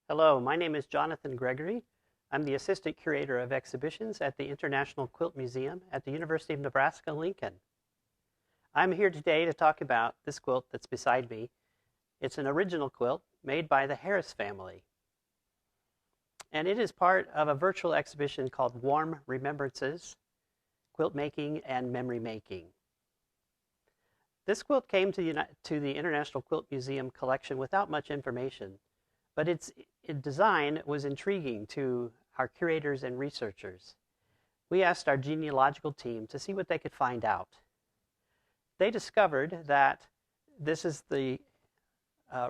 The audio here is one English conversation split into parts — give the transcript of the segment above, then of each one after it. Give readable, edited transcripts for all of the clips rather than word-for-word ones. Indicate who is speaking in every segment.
Speaker 1: Hello, my name is Jonathan Gregory. I'm the Assistant Curator of Exhibitions at the International Quilt Museum at the University of Nebraska-Lincoln. I'm here today to talk about this quilt that's beside me. It's an original quilt made by the Harris family. And it is part of a virtual exhibition called Warm Remembrances, Quilt Making and Memory Making. This quilt came to the International Quilt Museum collection without much information, but its design was intriguing to our curators and researchers. We asked our genealogical team to see what they could find out. They discovered that this is the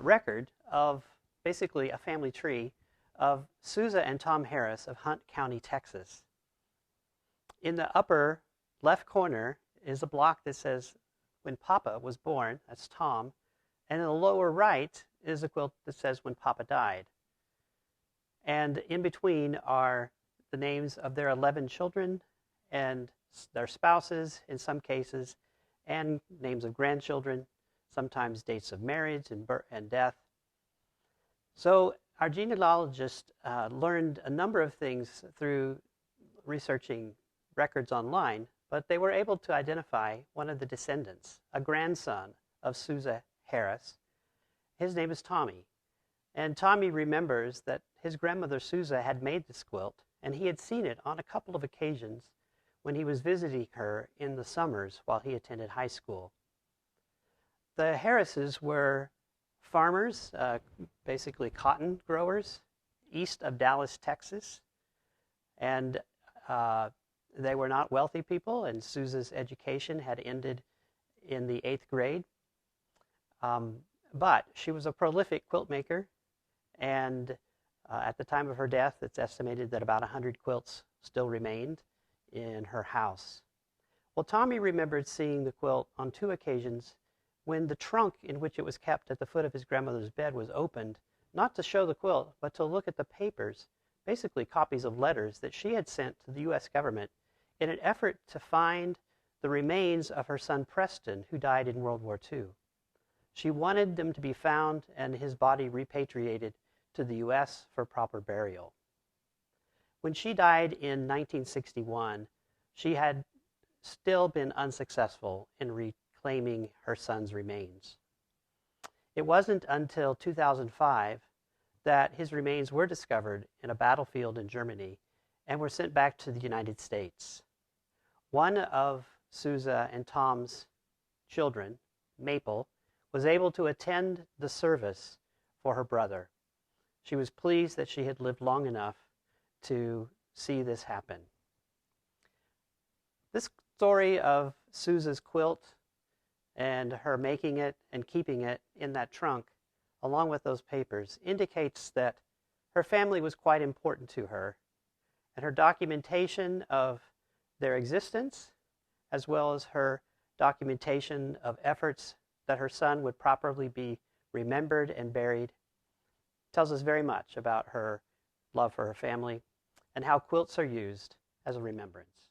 Speaker 1: record of basically a family tree of Susa and Tom Harris of Hunt County, Texas. In the upper left corner is a block that says when Papa was born, that's Tom, and in the lower right is a quilt that says when Papa died. And in between are the names of their 11 children and their spouses in some cases, and names of grandchildren, sometimes dates of marriage and birth and death. So our genealogist learned a number of things through researching records online, but they were able to identify one of the descendants, a grandson of Susa Harris. His name is Tommy. And Tommy remembers that his grandmother Susa had made this quilt, and he had seen it on a couple of occasions when he was visiting her in the summers while he attended high school. The Harrises were farmers, basically cotton growers, east of Dallas, Texas. And they were not wealthy people, and Susa's education had ended in the 8th grade. But she was a prolific quilt maker, and at the time of her death, it's estimated that about 100 quilts still remained in her house. Well, Tommy remembered seeing the quilt on 2 occasions when the trunk in which it was kept at the foot of his grandmother's bed was opened, not to show the quilt, but to look at the papers, basically copies of letters that she had sent to the U.S. government in an effort to find the remains of her son Preston, who died in World War II. She wanted them to be found and his body repatriated to the U.S. for proper burial. When she died in 1961, she had still been unsuccessful in reclaiming her son's remains. It wasn't until 2005 that his remains were discovered in a battlefield in Germany and were sent back to the United States. One of Susa and Tom's children, Maple, was able to attend the service for her brother. She was pleased that she had lived long enough to see this happen. This story of Susa's quilt and her making it and keeping it in that trunk, along with those papers, indicates that her family was quite important to her, and her documentation of their existence, as well as her documentation of efforts that her son would properly be remembered and buried, tells us very much about her love for her family and how quilts are used as a remembrance.